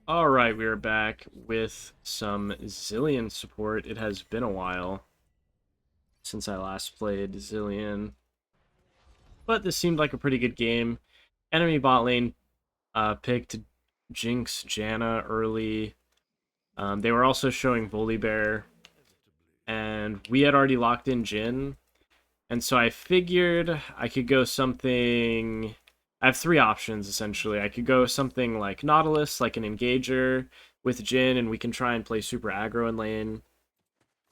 Alright, we are back with some Zilean support. It has been a while since I last played Zilean, but this seemed like a pretty good game. Enemy bot lane picked Jinx Janna early. They were also showing Volibear, and we had already locked in Jhin, and so I figured I could go something... I have three options, essentially. I could go something like Nautilus, like an Engager with Jhin, and we can try and play super aggro in lane,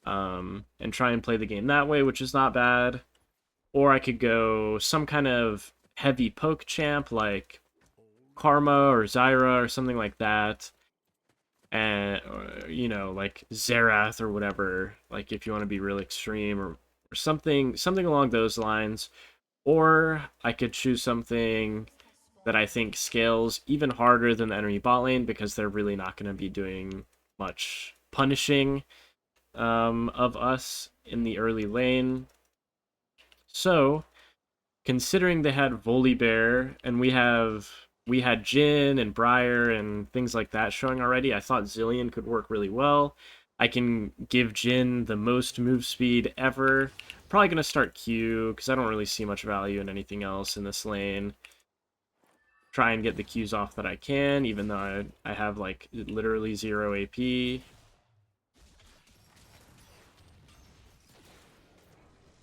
and try and play the game that way, which is not bad. Or I could go some kind of heavy poke champ, like Karma or Zyra or something like that, and like Xerath or whatever, like if you want to be really extreme, or something along those lines. Or I could choose something that I think scales even harder than the enemy bot lane, because they're really not going to be doing much punishing of us in the early lane. So, considering they had Volibear and we had Jhin and Briar and things like that showing already, I thought Zilean could work really well. I can give Jhin the most move speed ever. Probably going to start Q, because I don't really see much value in anything else in this lane. Try and get the Qs off that I can, even though I have, like, literally 0 AP.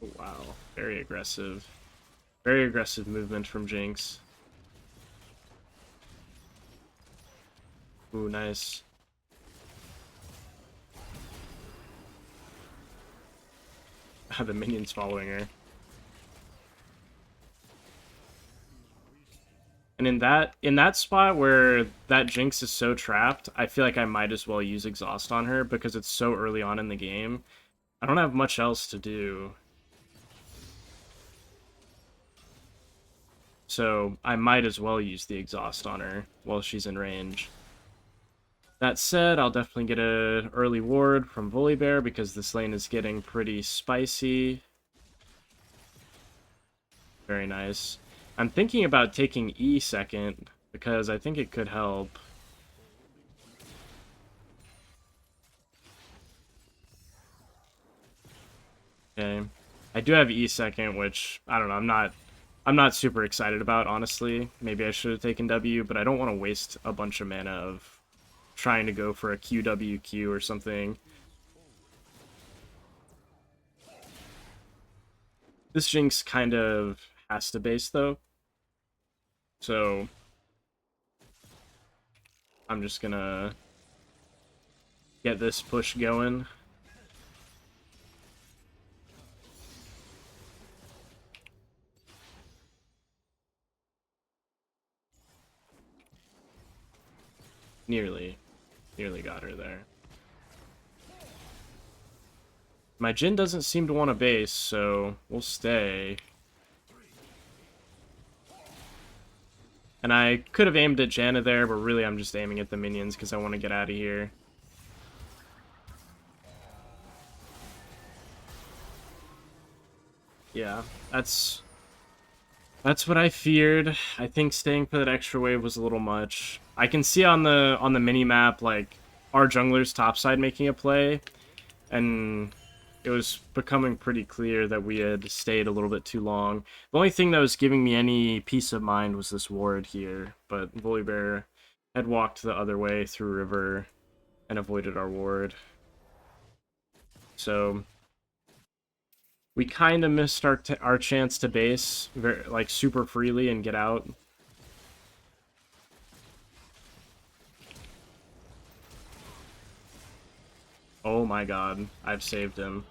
Oh, wow. Very aggressive. Very aggressive movement from Jinx. Ooh, nice. The minion's following her. And in that spot where that Jinx is so trapped, I feel like I might as well use Exhaust on her, because it's so early on in the game. I don't have much else to do. So I might as well use the Exhaust on her while she's in range. That said, I'll definitely get an early ward from Volibear, because this lane is getting pretty spicy. Very nice. I'm thinking about taking E second, because I think it could help. Okay. I do have E second, which, I don't know, I'm not super excited about, honestly. Maybe I should have taken W, but I don't want to waste a bunch of mana of trying to go for a QWQ or something. This Jinx kind of has to base, though. So I'm just gonna get this push going. Nearly got her there. My Jhin doesn't seem to want to base, so we'll stay. And I could have aimed at Janna there, but really I'm just aiming at the minions because I want to get out of here. Yeah, that's what I feared. I think staying for that extra wave was a little much. I can see on the mini map, like, our jungler's topside making a play, and it was becoming pretty clear that we had stayed a little bit too long. The only thing that was giving me any peace of mind was this ward here, but Volibear had walked the other way through river and avoided our ward. So we kind of missed our chance to base like super freely and get out. Oh my god, I've saved him.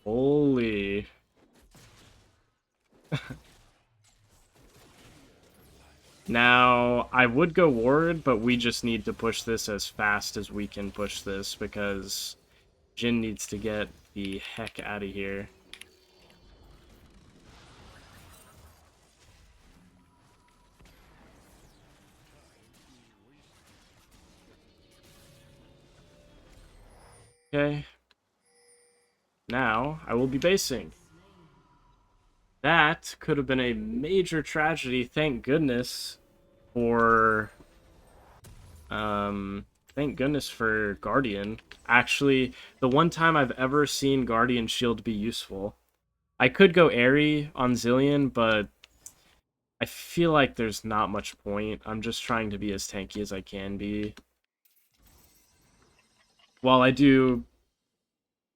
Holy. Now, I would go ward, but we just need to push this as fast as we can push this, because Jhin needs to get the heck out of here. Okay. Now, I will be basing. That could have been a major tragedy, thank goodness, for Thank goodness for Guardian. Actually, the one time I've ever seen Guardian Shield be useful. I could go Airy on Zilean, but I feel like there's not much point. I'm just trying to be as tanky as I can be. While I didn't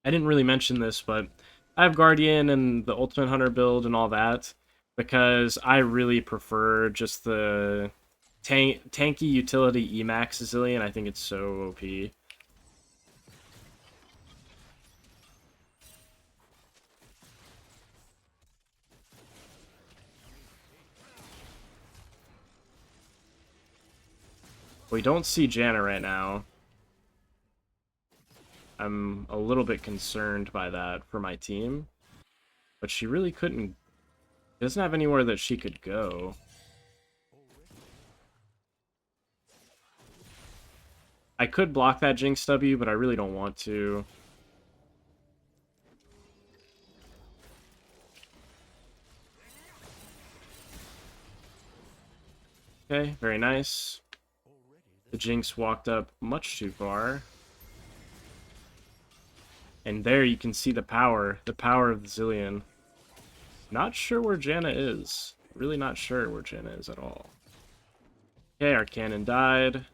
really mention this, but I have Guardian and the Ultimate Hunter build and all that because I really prefer just the tanky utility Emax Zilean. I think it's so OP. We don't see Janna right now. I'm a little bit concerned by that for my team. But she really couldn't... She doesn't have anywhere that she could go. I could block that Jinx W, but I really don't want to. Okay, very nice. The Jinx walked up much too far. And there you can see the power of the Zilean. Not sure where Janna is. Really not sure where Janna is at all. Okay, our cannon died.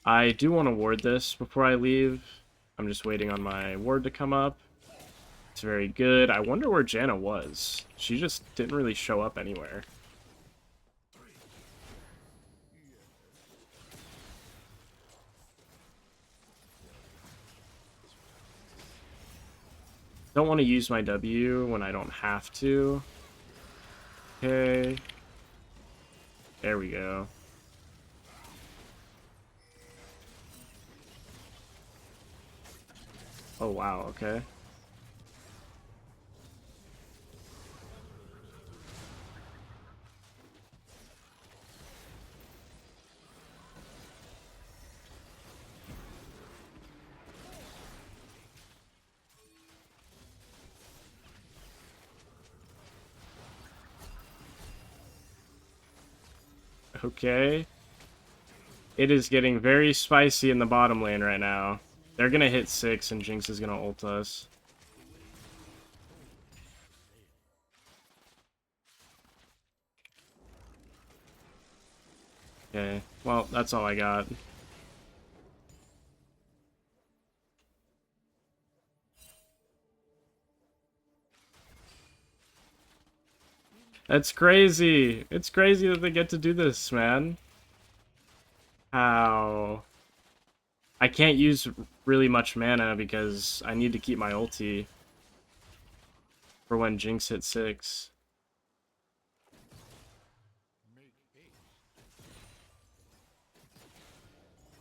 I do want to ward this before I leave. I'm just waiting on my ward to come up. It's very good. I wonder where Janna was. She just didn't really show up anywhere. Don't want to use my W when I don't have to. Okay. There we go. Oh, wow, okay. Okay. It is getting very spicy in the bottom lane right now. They're gonna hit 6 and Jinx is gonna ult us. Okay, well, that's all I got. That's crazy. It's crazy that they get to do this, man. How? I can't use really much mana because I need to keep my ulti for when Jinx hits 6.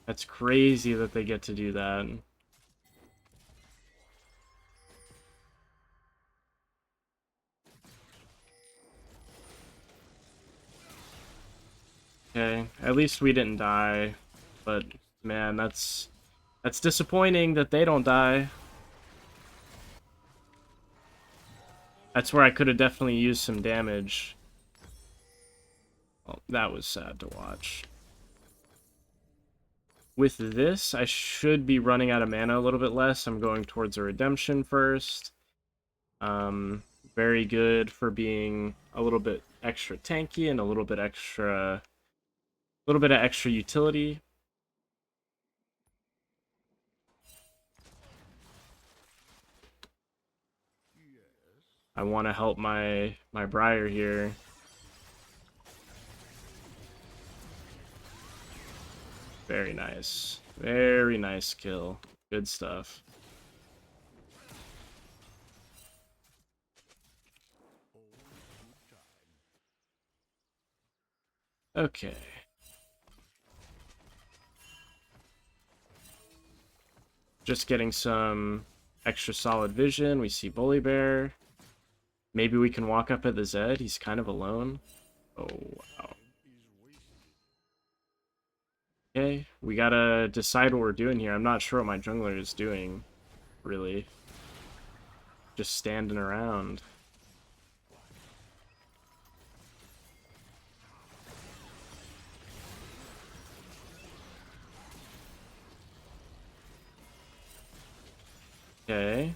That's crazy that they get to do that. Okay, at least we didn't die, but man, that's disappointing that they don't die. That's where I could have definitely used some damage. Well, that was sad to watch. With this, I should be running out of mana a little bit less. I'm going towards a redemption first. Very good for being a little bit extra tanky and a little bit of extra utility. I want to help my Briar here. Very nice. Very nice kill. Good stuff. Okay. Just getting some extra solid vision. We see Bully Bear. Maybe we can walk up at the Zed. He's kind of alone. Oh, wow. Okay, we gotta decide what we're doing here. I'm not sure what my jungler is doing, really. Just standing around. Okay.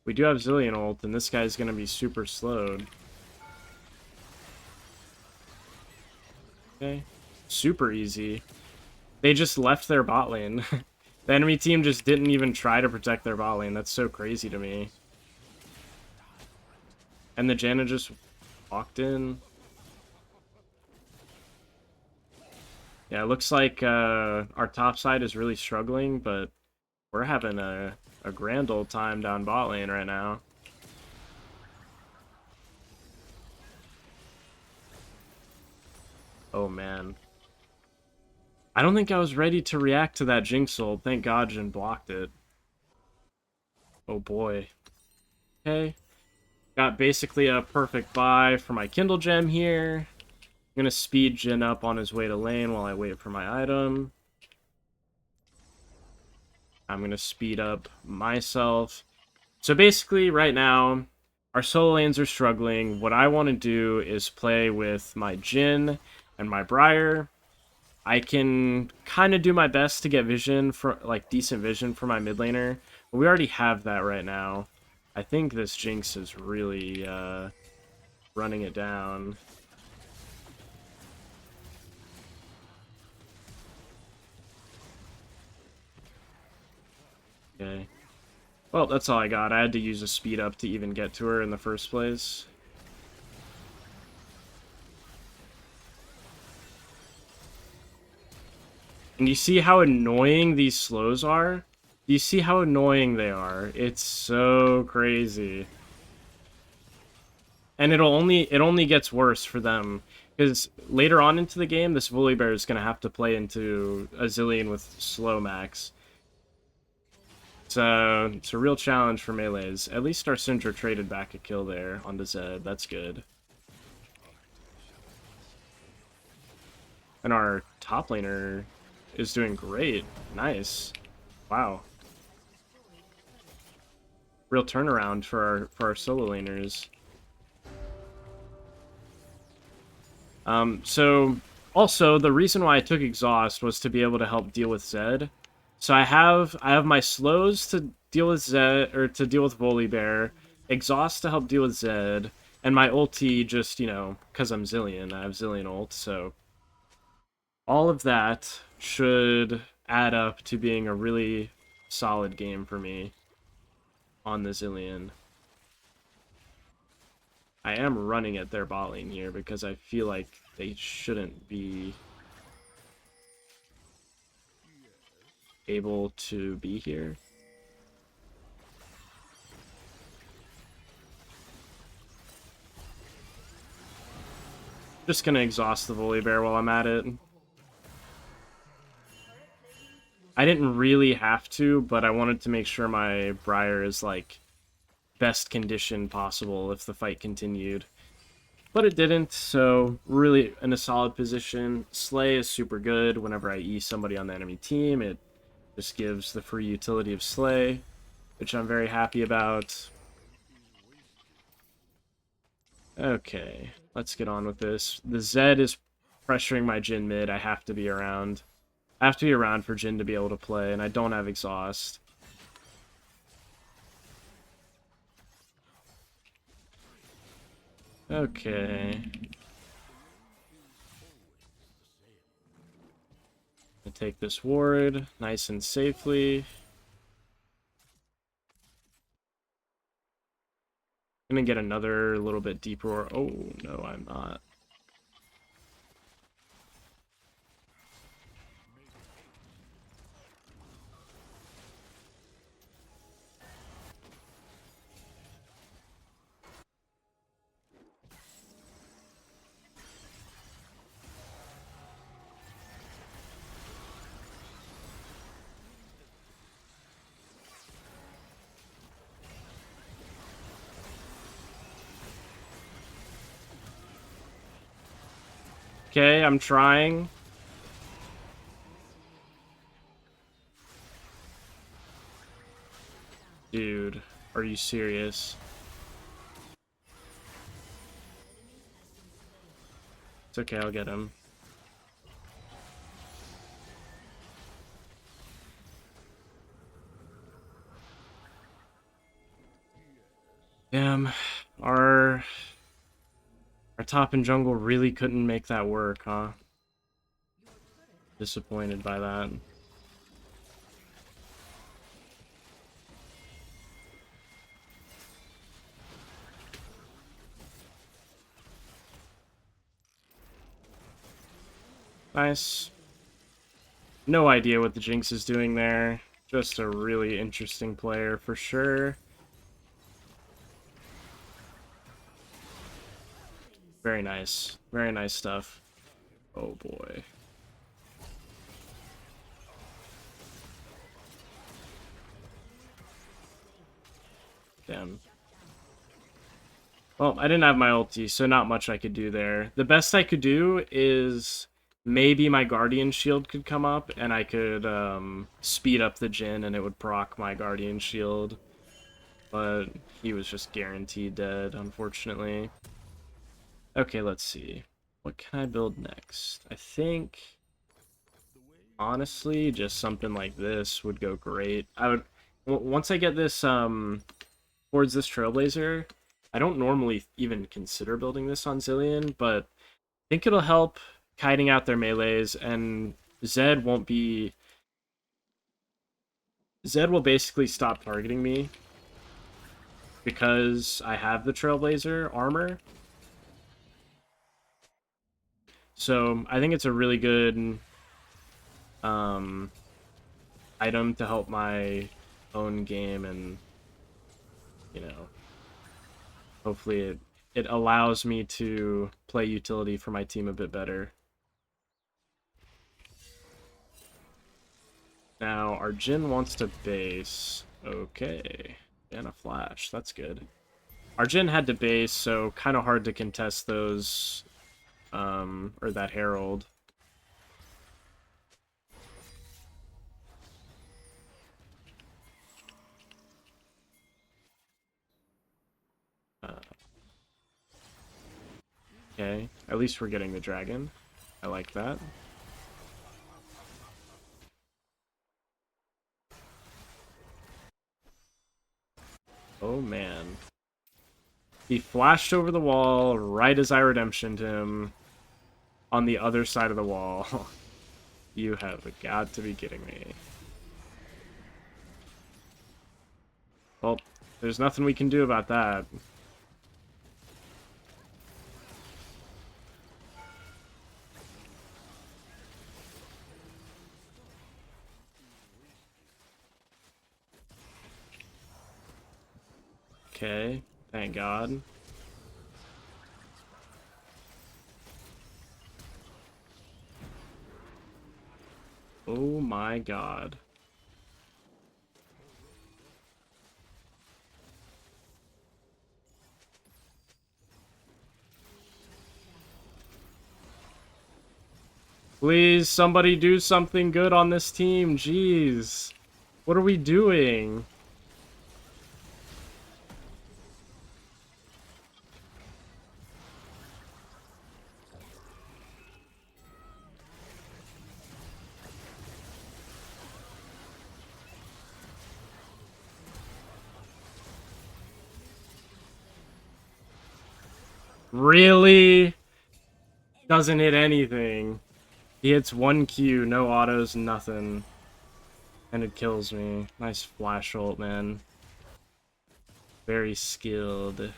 We do have Zilean ult, and this guy's gonna be super slowed. Okay. Super easy. They just left their bot lane. The enemy team just didn't even try to protect their bot lane. That's so crazy to me. And the Janna just walked in. Yeah, it looks like our top side is really struggling, but we're having a grand old time down bot lane right now. Oh, man. I don't think I was ready to react to that Jinx ult. Thank God Jhin blocked it. Oh, boy. Okay. Got basically a perfect buy for my Kindle Gem here. I'm going to speed Jhin up on his way to lane while I wait for my item. I'm going to speed up myself. So basically, right now, our solo lanes are struggling. What I want to do is play with my Jhin and my Briar. I can kind of do my best to get vision, for like decent vision for my mid laner, but we already have that right now. I think this Jinx is really running it down. Okay. Well, that's all I got. I had to use a speed up to even get to her in the first place. And you see how annoying these slows are? You see how annoying they are? It's so crazy. And it only gets worse for them. Because later on into the game, this Volibear is going to have to play into a Zilean with slow max. So it's a real challenge for melees. At least our Syndra traded back a kill there onto Zed. That's good. And our top laner is doing great. Nice. Wow. Real turnaround for our solo laners. So also the reason why I took exhaust was to be able to help deal with Zed. So I have my slows to deal with Zed, or to deal with Volibear, exhaust to help deal with Zed, and my ulti just, you know, because I'm Zilean, I have Zilean ult, so all of that should add up to being a really solid game for me on the Zilean. I am running at their bot lane here because I feel like they shouldn't be able to be here. Just gonna exhaust the Volibear while I'm at it. I didn't really have to, but I wanted to make sure my Briar is, like, best condition possible if the fight continued. But it didn't, so really in a solid position. Slay is super good. Whenever I E somebody on the enemy team, it just gives the free utility of Slay, which I'm very happy about. Okay, let's get on with this. The Zed is pressuring my Jhin mid. I have to be around. I have to be around for Jhin to be able to play, and I don't have exhaust. Okay. Gonna take this ward nice and safely. Gonna get another little bit deeper. Oh, no, I'm not. Okay, I'm trying. Dude, are you serious? It's okay, I'll get him. Damn, our top and jungle really couldn't make that work, huh? Disappointed by that. Nice. No idea what the Jinx is doing there. Just a really interesting player for sure. Very nice. Very nice stuff. Oh boy. Damn. Well, I didn't have my ulti, so not much I could do there. The best I could do is maybe my Guardian Shield could come up, and I could speed up the Jhin, and it would proc my Guardian Shield. But he was just guaranteed dead, unfortunately. Okay, let's see. What can I build next? I think, honestly, just something like this would go great. I would, once I get this, towards this Trailblazer, I don't normally even consider building this on Zilean, but I think it'll help kiting out their melees, and Zed will basically stop targeting me because I have the Trailblazer armor. So I think it's a really good item to help my own game, and you know, hopefully it allows me to play utility for my team a bit better. Now, our Jhin wants to base. Okay. And a flash. That's good. Our Jhin had to base, so kind of hard to contest those, or that Herald. Okay. At least we're getting the dragon. I like that. Oh, man. He flashed over the wall right as I redemptioned him on the other side of the wall. You have got to be kidding me. Well, there's nothing we can do about that. Okay, thank God. Oh my God. Please, somebody do something good on this team. Jeez. What are we doing? Really? Doesn't hit anything. He hits 1Q, no autos, nothing. And it kills me. Nice flash ult, man. Very skilled.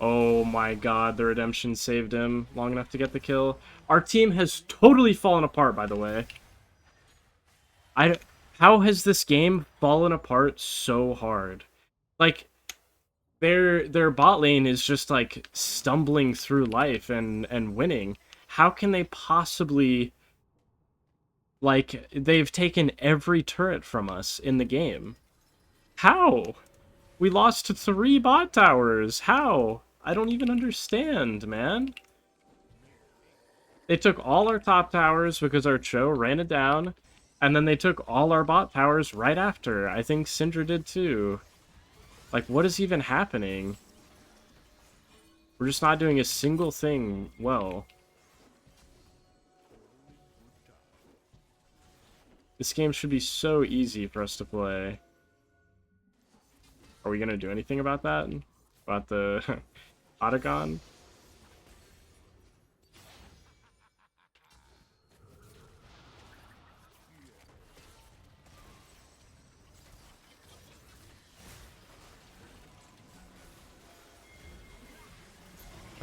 Oh my God, the redemption saved him long enough to get the kill. Our team has totally fallen apart, by the way. How has this game fallen apart so hard? Like, their bot lane is just like stumbling through life and winning. How can they possibly, like, they've taken every turret from us in the game? How? We lost to 3 bot towers. How? I don't even understand, man. They took all our top towers because our Cho ran it down, and then they took all our bot towers right after. I think Syndra did too. Like, what is even happening? We're just not doing a single thing well. This game should be so easy for us to play. Are we gonna do anything about that? About the Otagon?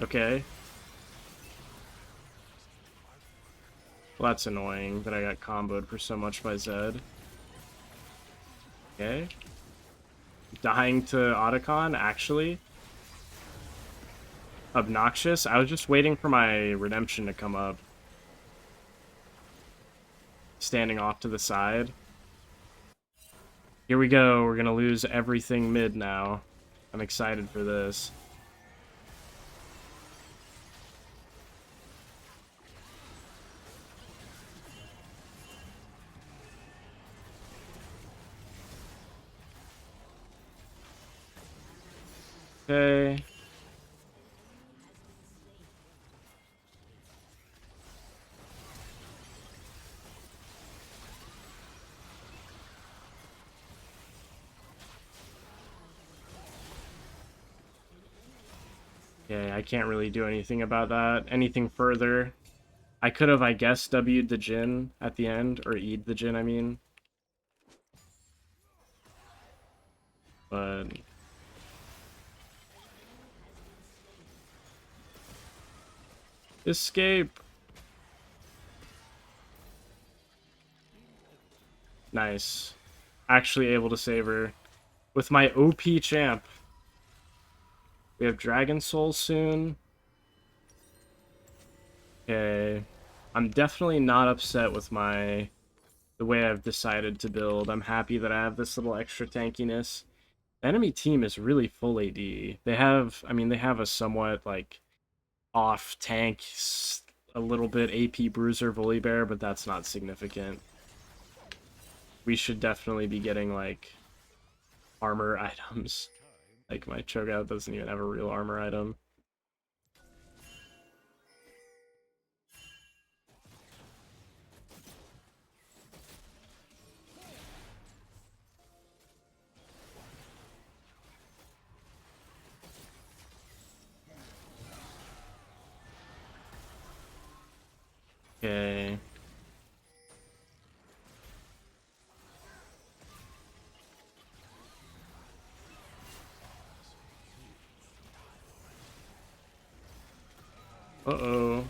Okay. Well, that's annoying that I got comboed for so much by Zed. Okay. Dying to Otacon, actually. Obnoxious. I was just waiting for my redemption to come up. Standing off to the side. Here we go. We're gonna lose everything mid now. I'm excited for this. Okay. Yeah, I can't really do anything about that. Anything further. I could have, I guess, W'd the Jhin at the end, or E'd the Jhin, I mean. But... Escape! Nice. Actually able to save her. With my OP champ. We have Dragon Soul soon. Okay. I'm definitely not upset with the way I've decided to build. I'm happy that I have this little extra tankiness. The enemy team is really full AD. They have, I mean, they have a somewhat, like, off tank, a little bit AP Bruiser Volibear, but that's not significant. We should definitely be getting, like, armor items. Like, my Cho'Gath doesn't even have a real armor item. Okay. Uh-oh.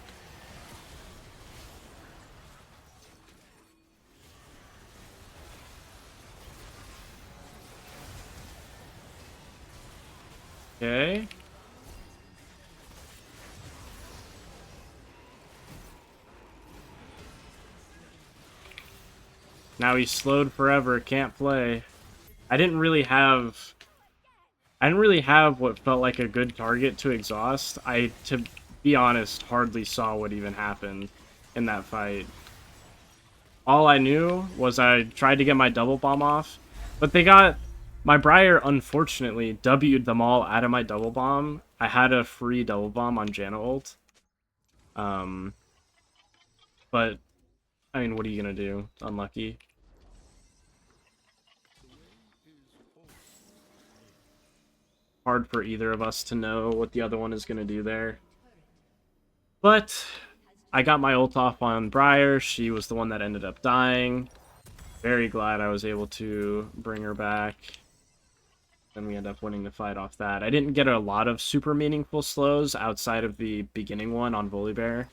Okay. Now he's slowed forever, can't play. I didn't really have what felt like a good target to exhaust. To be honest, hardly saw what even happened in that fight. All I knew was I tried to get my double bomb off, but my Briar unfortunately W'd them all out of my double bomb. I had a free double bomb on Janna ult. But I mean, what are you gonna do? Unlucky. Hard for either of us to know what the other one is gonna do there. But I got my ult off on Briar. She was the one that ended up dying. Very glad I was able to bring her back. Then we end up winning the fight off that. I didn't get a lot of super meaningful slows outside of the beginning one on Volibear.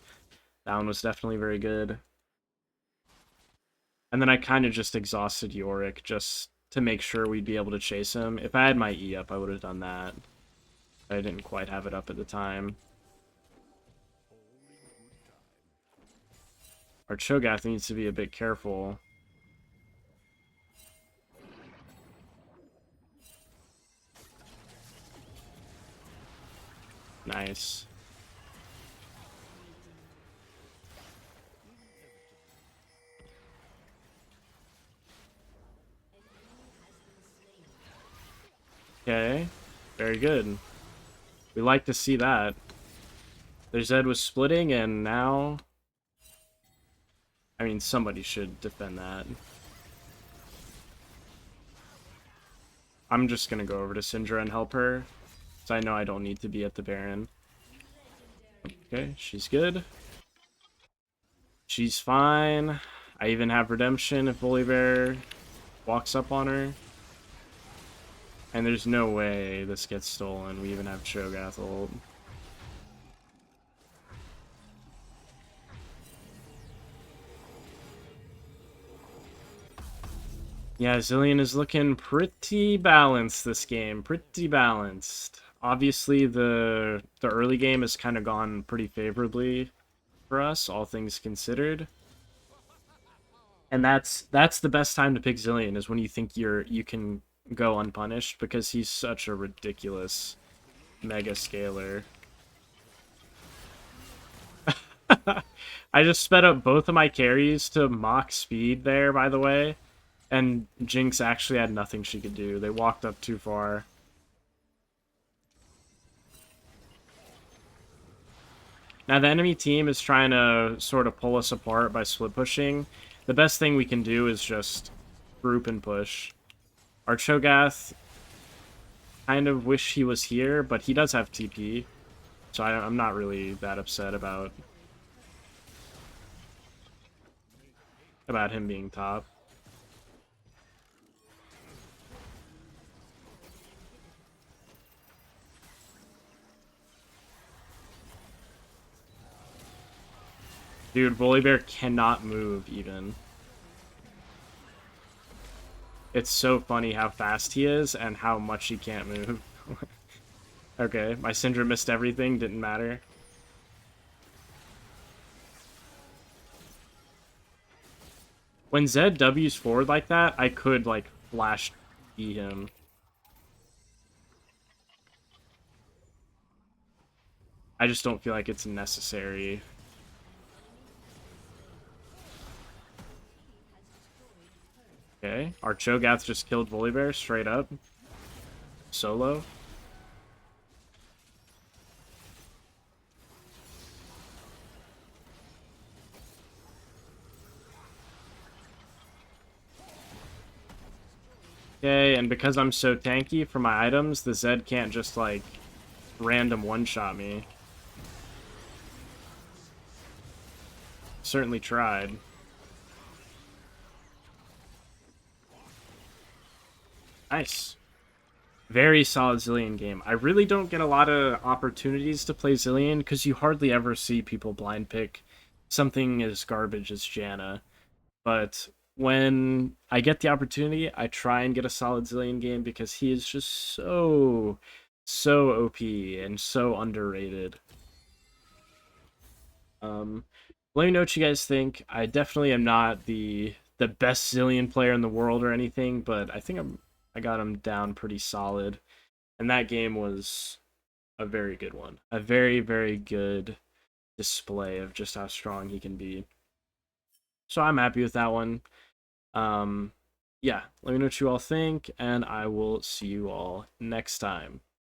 That one was definitely very good. And then I kind of just exhausted Yorick just to make sure we'd be able to chase him. If I had my E up, I would have done that. I didn't quite have it up at the time. Our Cho'Gath needs to be a bit careful. Nice. Okay. Very good. We like to see that. Their Zed was splitting, and now... I mean, somebody should defend that. I'm just gonna go over to Syndra and help her, so I know I don't need to be at the Baron. Okay, she's good. She's fine. I even have Redemption if Volibear walks up on her. And there's no way this gets stolen. We even have Cho'Gath ult. Yeah, Zilean is looking pretty balanced this game. Pretty balanced. Obviously, the early game has kind of gone pretty favorably for us, all things considered. And that's the best time to pick Zilean, is when you think you can go unpunished, because he's such a ridiculous mega scaler. I just sped up both of my carries to mock speed there, by the way. And Jinx actually had nothing she could do. They walked up too far. Now the enemy team is trying to sort of pull us apart by split pushing. The best thing we can do is just group and push. Our Cho'Gath kind of wish he was here, but he does have TP. So I'm not really that upset about him being top. Dude, Volibear cannot move even. It's so funny how fast he is and how much he can't move. Okay, my Syndra missed everything, didn't matter. When Zed W's forward like that, I could, like, flash E him. I just don't feel like it's necessary. Okay, our Cho'Gath just killed Volibear straight up. Solo. Okay, and because I'm so tanky for my items, the Zed can't just, like, random one-shot me. Certainly tried. Nice. Very solid Zilean game. I really don't get a lot of opportunities to play Zilean because you hardly ever see people blind pick something as garbage as Janna. But when I get the opportunity, I try and get a solid Zilean game because he is just so OP and so underrated. Let me know what you guys think. I definitely am not the best Zilean player in the world or anything, but I think I got him down pretty solid. And that game was a very good one. A very, very good display of just how strong he can be. So I'm happy with that one. Yeah, let me know what you all think, and I will see you all next time.